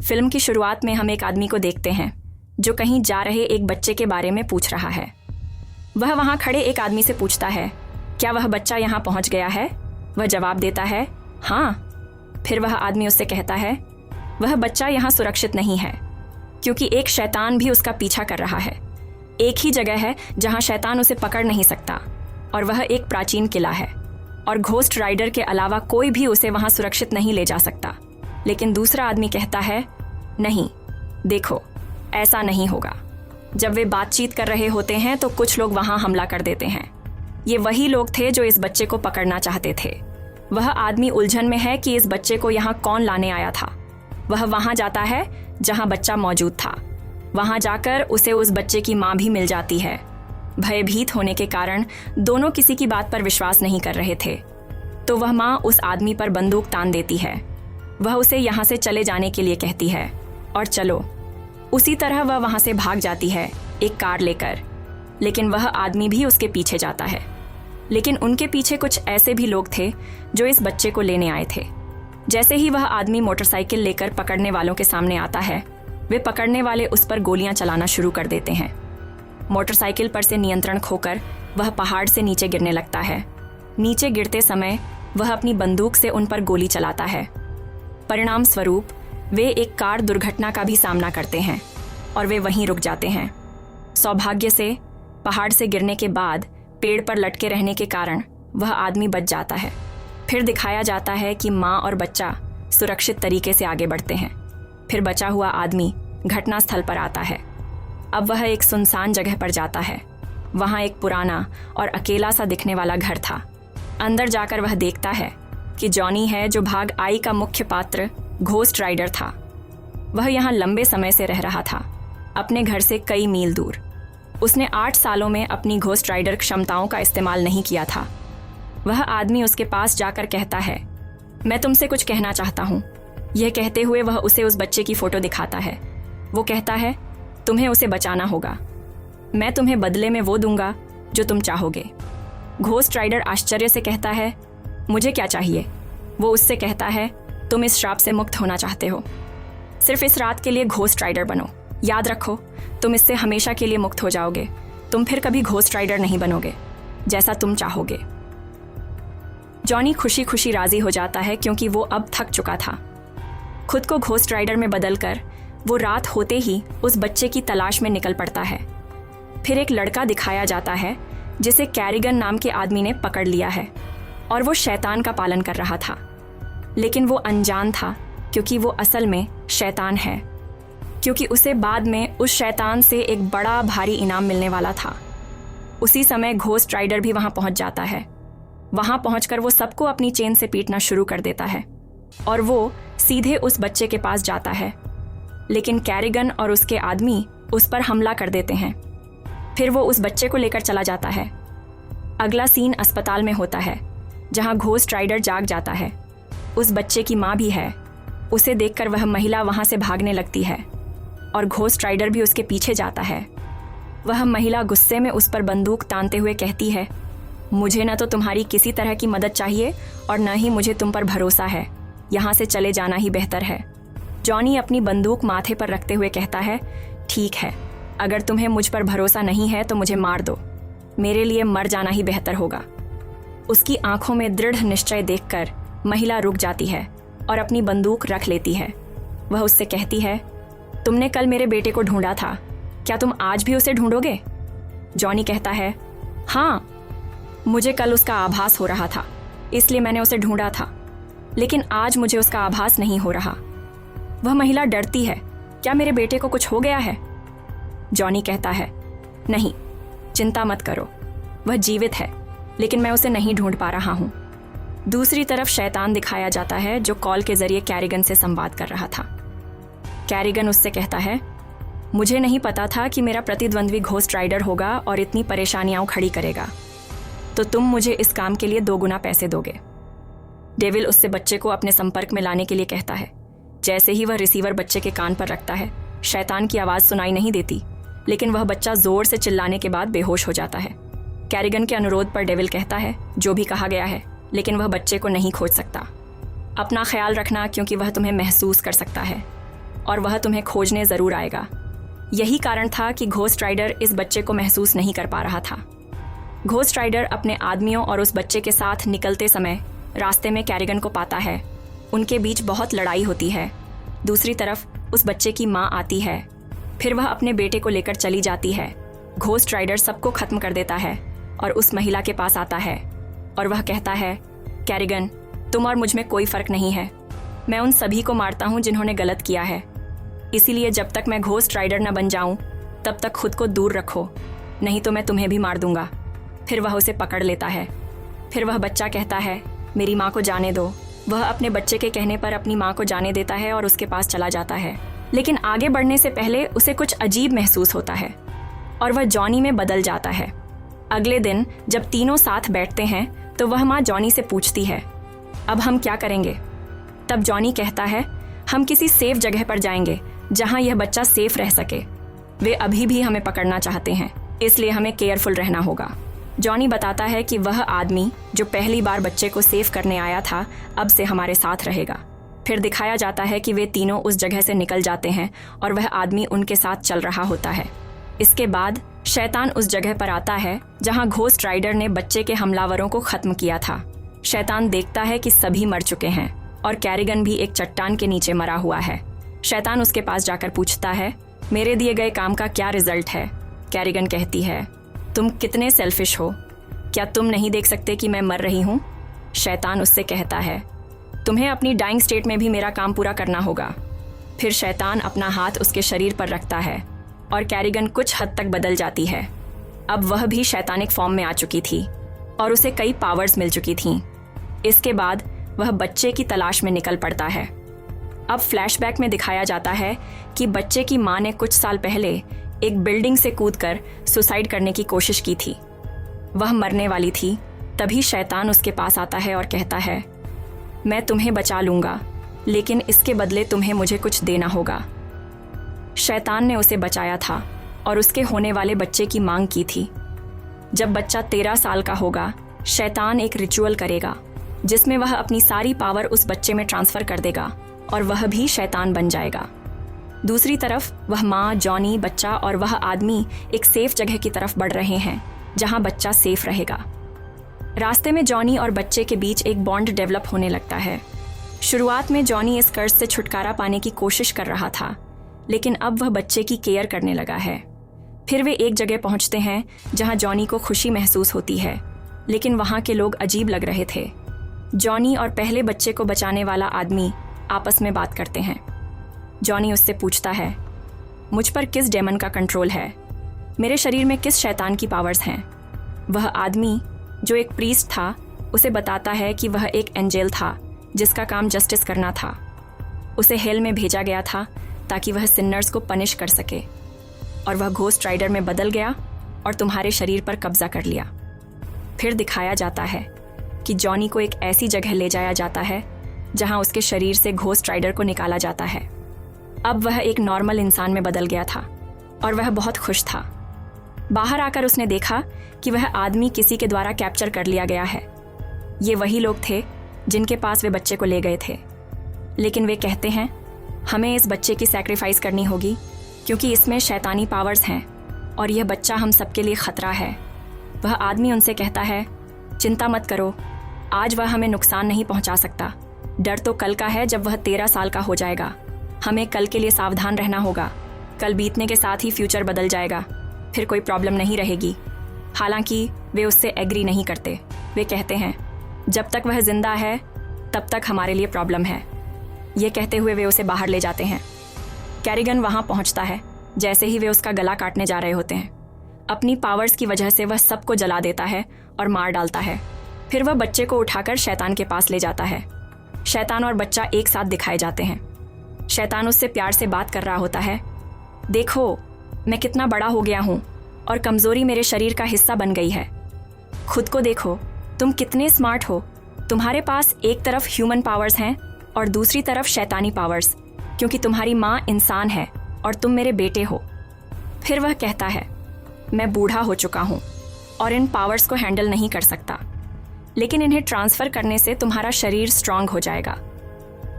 Film की शुरुआत में हम एक आदमी को देखते हैं जो कहीं जा रहे एक बच्चे के बारे में पूछ रहा है। वह वहां खड़े एक आदमी से पूछता है, क्या वह बच्चा यहां पहुंच गया है? वह जवाब देता है, हाँ। फिर वह आदमी उससे कहता है, वह बच्चा यहां सुरक्षित नहीं है क्योंकि एक शैतान भी उसका पीछा कर रहा है। एक ही जगह है जहां शैतान उसे पकड़ नहीं सकता और वह एक प्राचीन किला है और घोस्ट राइडर के अलावा कोई भी उसे वहां सुरक्षित नहीं ले जा सकता। लेकिन दूसरा आदमी कहता है, नहीं, देखो, ऐसा नहीं होगा। जब वे बातचीत कर रहे होते हैं तो कुछ लोग वहां हमला कर देते हैं। ये वही लोग थे जो इस बच्चे को पकड़ना चाहते थे। वह आदमी उलझन में है कि इस बच्चे को यहाँ कौन लाने आया था। वह वहां जाता है जहां बच्चा मौजूद था। वहां जाकर उसे उस बच्चे की माँ भी मिल जाती है। भयभीत होने के कारण दोनों किसी की बात पर विश्वास नहीं कर रहे थे, तो वह माँ उस आदमी पर बंदूक तान देती है। वह उसे यहाँ से चले जाने के लिए कहती है और चलो। उसी तरह वह वहाँ से भाग जाती है एक कार लेकर, लेकिन वह आदमी भी उसके पीछे जाता है। लेकिन उनके पीछे कुछ ऐसे भी लोग थे जो इस बच्चे को लेने आए थे। जैसे ही वह आदमी मोटरसाइकिल लेकर पकड़ने वालों के सामने आता है, वे पकड़ने वाले उस पर गोलियां चलाना शुरू कर देते हैं। मोटरसाइकिल पर से नियंत्रण खोकर वह पहाड़ से नीचे गिरने लगता है। नीचे गिरते समय वह अपनी बंदूक से उन पर गोली चलाता है। परिणाम स्वरूप वे एक कार दुर्घटना का भी सामना करते हैं और वे वहीं रुक जाते हैं। सौभाग्य से पहाड़ से गिरने के बाद पेड़ पर लटके रहने के कारण वह आदमी बच जाता है। फिर दिखाया जाता है कि माँ और बच्चा सुरक्षित तरीके से आगे बढ़ते हैं। फिर बचा हुआ आदमी घटनास्थल पर आता है। अब वह एक सुनसान जगह पर जाता है। वहाँ एक पुराना और अकेला सा दिखने वाला घर था। अंदर जाकर वह देखता है कि जॉनी है जो भाग आई का मुख्य पात्र घोस्ट राइडर था। वह यहाँ लंबे समय से रह रहा था, अपने घर से कई मील दूर। उसने 8 सालों में अपनी घोस्ट राइडर क्षमताओं का इस्तेमाल नहीं किया था। वह आदमी उसके पास जाकर कहता है, मैं तुमसे कुछ कहना चाहता हूँ। यह कहते हुए वह उसे उस बच्चे की फोटो दिखाता है। वो कहता है, तुम्हें उसे बचाना होगा। मैं तुम्हें बदले में वो दूंगा जो तुम चाहोगे। घोस्ट राइडर आश्चर्य से कहता है, मुझे क्या चाहिए? वो उससे कहता है, तुम इस श्राप से मुक्त होना चाहते हो। सिर्फ इस रात के लिए घोस्ट राइडर बनो। याद रखो, तुम इससे हमेशा के लिए मुक्त हो जाओगे। तुम फिर कभी घोस्ट राइडर नहीं बनोगे, जैसा तुम चाहोगे। जॉनी खुशी खुशी राजी हो जाता है क्योंकि वो अब थक चुका था। खुद को घोस्ट राइडर में बदलकर वो रात होते ही उस बच्चे की तलाश में निकल पड़ता है। फिर एक लड़का दिखाया जाता है जिसे कैरिगन नाम के आदमी ने पकड़ लिया है और वो शैतान का पालन कर रहा था। लेकिन वो अनजान था क्योंकि वो असल में शैतान है, क्योंकि उसे बाद में उस शैतान से एक बड़ा भारी इनाम मिलने वाला था। उसी समय घोस्ट राइडर भी वहां पहुंच जाता है। वहां पहुंचकर वो सबको अपनी चेन से पीटना शुरू कर देता है और वो सीधे उस बच्चे के पास जाता है। लेकिन कैरिगन और उसके आदमी उस पर हमला कर देते हैं। फिर वो उस बच्चे को लेकर चला जाता है। अगला सीन अस्पताल में होता है जहां घोस्ट राइडर जाग जाता है। उस बच्चे की माँ भी है। उसे देखकर वह महिला वहां से भागने लगती है और घोस्ट राइडर भी उसके पीछे जाता है। वह महिला गुस्से में उस पर बंदूक तानते हुए कहती है, मुझे न तो तुम्हारी किसी तरह की मदद चाहिए और न ही मुझे तुम पर भरोसा है। यहाँ से चले जाना ही बेहतर है। जॉनी अपनी बंदूक माथे पर रखते हुए कहता है, ठीक है, अगर तुम्हें मुझ पर भरोसा नहीं है तो मुझे मार दो। मेरे लिए मर जाना ही बेहतर होगा। उसकी आंखों में दृढ़ निश्चय देखकर महिला रुक जाती है और अपनी बंदूक रख लेती है। वह उससे कहती है, तुमने कल मेरे बेटे को ढूंढा था, क्या तुम आज भी उसे ढूंढोगे? जॉनी कहता है, हाँ, मुझे कल उसका आभास हो रहा था, इसलिए मैंने उसे ढूंढा था, लेकिन आज मुझे उसका आभास नहीं हो रहा। वह महिला डरती है, क्या मेरे बेटे को कुछ हो गया है? जॉनी कहता है, नहीं, चिंता मत करो, वह जीवित है, लेकिन मैं उसे नहीं ढूंढ पा रहा हूँ। दूसरी तरफ शैतान दिखाया जाता है जो कॉल के जरिए कैरिगन से संवाद कर रहा था। कैरिगन उससे कहता है, मुझे नहीं पता था कि मेरा प्रतिद्वंद्वी घोस्ट राइडर होगा और इतनी परेशानियां खड़ी करेगा, तो तुम मुझे इस काम के लिए 2 गुना पैसे दोगे। डेविल उससे बच्चे को अपने संपर्क में लाने के लिए कहता है। जैसे ही वह रिसीवर बच्चे के कान पर रखता है, शैतान की आवाज़ सुनाई नहीं देती, लेकिन वह बच्चा जोर से चिल्लाने के बाद बेहोश हो जाता है। कैरिगन के अनुरोध पर डेविल कहता है, जो भी कहा गया है, लेकिन वह बच्चे को नहीं खोज सकता। अपना ख्याल रखना क्योंकि वह तुम्हें महसूस कर सकता है। और वह तुम्हें खोजने ज़रूर आएगा। यही कारण था कि घोस्ट राइडर इस बच्चे को महसूस नहीं कर पा रहा था। घोस्ट राइडर अपने आदमियों और उस बच्चे के साथ निकलते समय रास्ते में कैरिगन को पाता है। उनके बीच बहुत लड़ाई होती है। दूसरी तरफ उस बच्चे की माँ आती है। फिर वह अपने बेटे को लेकर चली जाती है। घोस्ट राइडर सबको खत्म कर देता है और उस महिला के पास आता है और वह कहता है, कैरिगन, तुम और मुझ में कोई फ़र्क नहीं है। मैं उन सभी को मारता हूँ जिन्होंने गलत किया है। इसीलिए जब तक मैं घोस्ट राइडर न बन जाऊँ तब तक खुद को दूर रखो, नहीं तो मैं तुम्हें भी मार दूंगा। फिर वह उसे पकड़ लेता है। फिर वह बच्चा कहता है, मेरी माँ को जाने दो। वह अपने बच्चे के कहने पर अपनी माँ को जाने देता है और उसके पास चला जाता है। लेकिन आगे बढ़ने से पहले उसे कुछ अजीब महसूस होता है और वह जॉनी में बदल जाता है। अगले दिन जब तीनों साथ बैठते हैं तो वह माँ जॉनी से पूछती है, अब हम क्या करेंगे? तब जॉनी कहता है, हम किसी सेफ जगह पर जाएंगे जहाँ यह बच्चा सेफ रह सके। वे अभी भी हमें पकड़ना चाहते हैं, इसलिए हमें केयरफुल रहना होगा। जॉनी बताता है कि वह आदमी जो पहली बार बच्चे को सेफ करने आया था अब से हमारे साथ रहेगा। फिर दिखाया जाता है कि वे तीनों उस जगह से निकल जाते हैं और वह आदमी उनके साथ चल रहा होता है। इसके बाद शैतान उस जगह पर आता है जहां घोस्ट राइडर ने बच्चे के हमलावरों को खत्म किया था। शैतान देखता है कि सभी मर चुके हैं और कैरिगन भी एक चट्टान के नीचे मरा हुआ है। शैतान उसके पास जाकर पूछता है, मेरे दिए गए काम का क्या रिजल्ट है? कैरिगन कहती है, तुम कितने सेल्फिश हो, क्या तुम नहीं देख सकते कि मैं मर रही हूँ? शैतान उससे कहता है, तुम्हें अपनी डाइंग स्टेट में भी मेरा काम पूरा करना होगा। फिर शैतान अपना हाथ उसके शरीर पर रखता है और कैरिगन कुछ हद तक बदल जाती है। अब वह भी शैतानिक फॉर्म में आ चुकी थी और उसे कई पावर्स मिल चुकी थीं। इसके बाद वह बच्चे की तलाश में निकल पड़ता है। अब फ्लैशबैक में दिखाया जाता है कि बच्चे की माँ ने कुछ साल पहले एक बिल्डिंग से कूदकर सुसाइड करने की कोशिश की थी। वह मरने वाली थी। तभी शैतान उसके पास आता है और कहता है, मैं तुम्हें बचा लूँगा, लेकिन इसके बदले तुम्हें मुझे कुछ देना होगा। शैतान ने उसे बचाया था और उसके होने वाले बच्चे की मांग की थी। जब बच्चा 13 साल का होगा, शैतान एक रिचुअल करेगा जिसमें वह अपनी सारी पावर उस बच्चे में ट्रांसफ़र कर देगा और वह भी शैतान बन जाएगा। दूसरी तरफ वह माँ, जॉनी, बच्चा और वह आदमी एक सेफ जगह की तरफ बढ़ रहे हैं जहाँ बच्चा सेफ रहेगा। रास्ते में जॉनी और बच्चे के बीच एक बॉन्ड डेवलप होने लगता है। शुरुआत में जॉनी इस कर्ज से छुटकारा पाने की कोशिश कर रहा था, लेकिन अब वह बच्चे की केयर करने लगा है। फिर वे एक जगह पहुंचते हैं जहां जॉनी को खुशी महसूस होती है, लेकिन वहां के लोग अजीब लग रहे थे। जॉनी और पहले बच्चे को बचाने वाला आदमी आपस में बात करते हैं। जॉनी उससे पूछता है, मुझ पर किस डेमन का कंट्रोल है? मेरे शरीर में किस शैतान की पावर्स हैं? वह आदमी जो एक प्रीस्ट था उसे बताता है कि वह एक एंजेल था जिसका काम जस्टिस करना था। उसे हेल में भेजा गया था ताकि वह सिन्नर्स को पनिश कर सके, और वह घोस्ट राइडर में बदल गया और तुम्हारे शरीर पर कब्जा कर लिया। फिर दिखाया जाता है कि जॉनी को एक ऐसी जगह ले जाया जाता है जहां उसके शरीर से घोस्ट राइडर को निकाला जाता है। अब वह एक नॉर्मल इंसान में बदल गया था और वह बहुत खुश था। बाहर आकर उसने देखा कि वह आदमी किसी के द्वारा कैप्चर कर लिया गया है। ये वही लोग थे जिनके पास वे बच्चे को ले गए थे, लेकिन वे कहते हैं, हमें इस बच्चे की सैक्रिफाइस करनी होगी क्योंकि इसमें शैतानी पावर्स हैं और यह बच्चा हम सबके लिए खतरा है। वह आदमी उनसे कहता है, चिंता मत करो, आज वह हमें नुकसान नहीं पहुंचा सकता। डर तो कल का है जब वह 13 साल का हो जाएगा। हमें कल के लिए सावधान रहना होगा। कल बीतने के साथ ही फ्यूचर बदल जाएगा, फिर कोई प्रॉब्लम नहीं रहेगी। हालांकि वे उससे एग्री नहीं करते। वे कहते हैं, जब तक वह जिंदा है तब तक हमारे लिए प्रॉब्लम है। ये कहते हुए वे उसे बाहर ले जाते हैं। कैरिगन वहाँ पहुँचता है जैसे ही वे उसका गला काटने जा रहे होते हैं। अपनी पावर्स की वजह से वह सबको जला देता है और मार डालता है। फिर वह बच्चे को उठाकर शैतान के पास ले जाता है। शैतान और बच्चा एक साथ दिखाए जाते हैं। शैतान उससे प्यार से बात कर रहा होता है, देखो मैं कितना बड़ा हो गया हूँ और कमज़ोरी मेरे शरीर का हिस्सा बन गई है। खुद को देखो, तुम कितने स्मार्ट हो। तुम्हारे पास एक तरफ ह्यूमन पावर्स हैं और दूसरी तरफ शैतानी पावर्स, क्योंकि तुम्हारी माँ इंसान है और तुम मेरे बेटे हो। फिर वह कहता है, मैं बूढ़ा हो चुका हूँ और इन पावर्स को हैंडल नहीं कर सकता, लेकिन इन्हें ट्रांसफ़र करने से तुम्हारा शरीर स्ट्रांग हो जाएगा।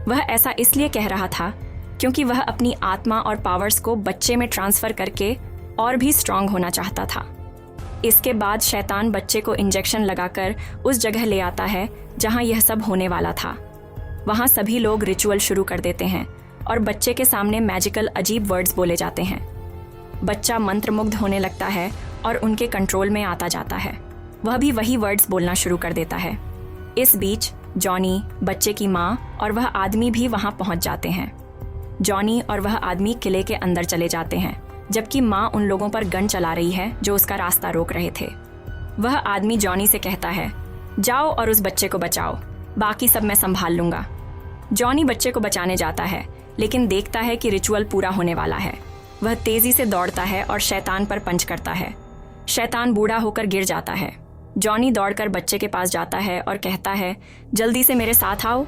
वह ऐसा इसलिए कह रहा था क्योंकि वह अपनी आत्मा और पावर्स को बच्चे में ट्रांसफर करके और भी स्ट्रांग होना चाहता था। इसके बाद शैतान बच्चे को इंजेक्शन लगाकर उस जगह ले आता है जहां यह सब होने वाला था। वहां सभी लोग रिचुअल शुरू कर देते हैं और बच्चे के सामने मैजिकल अजीब वर्ड्स बोले जाते हैं। बच्चा मंत्रमुग्ध होने लगता है और उनके कंट्रोल में आता जाता है। वह भी वही वर्ड्स बोलना शुरू कर देता है। इस बीच जॉनी, बच्चे की माँ और वह आदमी भी वहां पहुंच जाते हैं। जॉनी और वह आदमी किले के अंदर चले जाते हैं, जबकि माँ उन लोगों पर गन चला रही है जो उसका रास्ता रोक रहे थे। वह आदमी जॉनी से कहता है, जाओ और उस बच्चे को बचाओ, बाकी सब मैं संभाल लूंगा। जॉनी बच्चे को बचाने जाता है, लेकिन देखता है कि रिचुअल पूरा होने वाला है। वह तेजी से दौड़ता है और शैतान पर पंच करता है। शैतान बूढ़ा होकर गिर जाता है। जॉनी दौड़कर बच्चे के पास जाता है और कहता है, जल्दी से मेरे साथ आओ।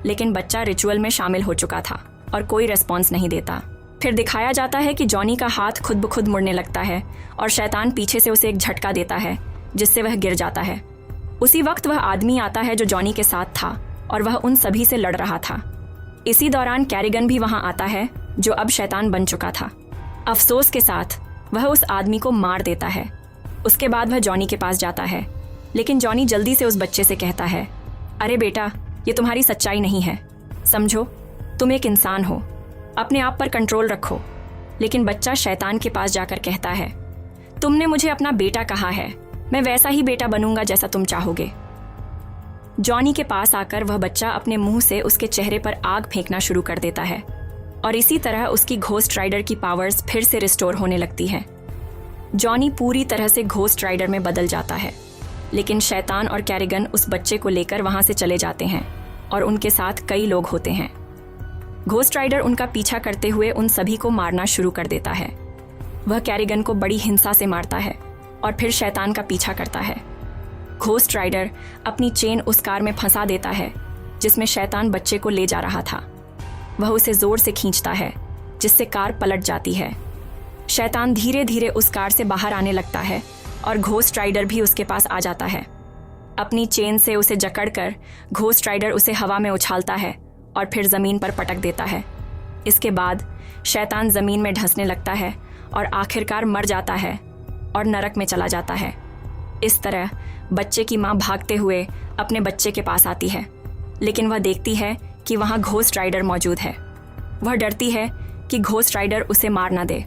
लेकिन बच्चा रिचुअल में शामिल हो चुका था और कोई रिस्पॉन्स नहीं देता। फिर दिखाया जाता है कि जॉनी का हाथ खुद ब खुद मुड़ने लगता है और शैतान पीछे से उसे एक झटका देता है, जिससे वह गिर जाता है। उसी वक्त वह आदमी आता है जो जॉनी के साथ था और वह उन सभी से लड़ रहा था। इसी दौरान कैरिगन भी वहां आता है, जो अब शैतान बन चुका था। अफसोस के साथ वह उस आदमी को मार देता है। उसके बाद वह जॉनी के पास जाता है, लेकिन जॉनी जल्दी से उस बच्चे से कहता है, अरे बेटा, ये तुम्हारी सच्चाई नहीं है। समझो, तुम एक इंसान हो, अपने आप पर कंट्रोल रखो। लेकिन बच्चा शैतान के पास जाकर कहता है, तुमने मुझे अपना बेटा कहा है, मैं वैसा ही बेटा बनूंगा जैसा तुम चाहोगे। जॉनी के पास आकर वह बच्चा अपने मुंह से उसके चेहरे पर आग फेंकना शुरू कर देता है और इसी तरह उसकी घोस्ट राइडर की पावर्स फिर से रिस्टोर होने लगती है। जॉनी पूरी तरह से घोस्ट राइडर में बदल जाता है, लेकिन शैतान और कैरिगन उस बच्चे को लेकर वहां से चले जाते हैं और उनके साथ कई लोग होते हैं। घोस्ट राइडर उनका पीछा करते हुए उन सभी को मारना शुरू कर देता है। वह कैरिगन को बड़ी हिंसा से मारता है और फिर शैतान का पीछा करता है। घोस्ट राइडर अपनी चेन उस कार में फंसा देता है जिसमें शैतान बच्चे को ले जा रहा था। वह उसे जोर से खींचता है, जिससे कार पलट जाती है। शैतान धीरे धीरे उस कार से बाहर आने लगता है और घोस्ट राइडर भी उसके पास आ जाता है। अपनी चेन से उसे जकड़कर घोस्ट राइडर उसे हवा में उछालता है और फिर जमीन पर पटक देता है। इसके बाद शैतान जमीन में धंसने लगता है और आखिरकार मर जाता है और नरक में चला जाता है। इस तरह बच्चे की माँ भागते हुए अपने बच्चे के पास आती है, लेकिन वह देखती है कि वहाँ घोस्ट राइडर मौजूद है। वह डरती है कि घोस्ट राइडर उसे मार ना दे,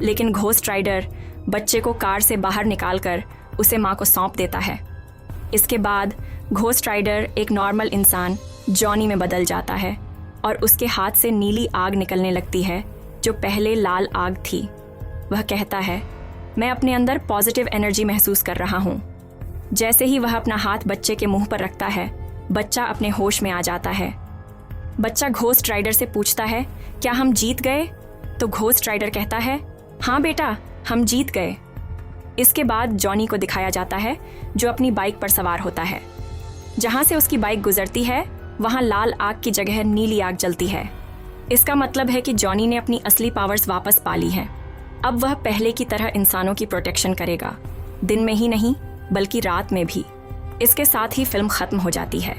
लेकिन घोस्ट राइडर बच्चे को कार से बाहर निकालकर उसे माँ को सौंप देता है। इसके बाद घोस्ट राइडर एक नॉर्मल इंसान जॉनी में बदल जाता है और उसके हाथ से नीली आग निकलने लगती है जो पहले लाल आग थी। वह कहता है, मैं अपने अंदर पॉजिटिव एनर्जी महसूस कर रहा हूँ। जैसे ही वह अपना हाथ बच्चे के मुंह पर रखता है, बच्चा अपने होश में आ जाता है। बच्चा घोस्ट राइडर से पूछता है, क्या हम जीत गए? तो घोस्ट राइडर कहता है, हाँ बेटा, हम जीत गए। इसके बाद जॉनी को दिखाया जाता है जो अपनी बाइक पर सवार होता है। जहाँ से उसकी बाइक गुजरती है वहाँ लाल आग की जगह नीली आग जलती है। इसका मतलब है कि जॉनी ने अपनी असली पावर्स वापस पा ली हैं। अब वह पहले की तरह इंसानों की प्रोटेक्शन करेगा, दिन में ही नहीं बल्कि रात में भी। इसके साथ ही फिल्म खत्म हो जाती है।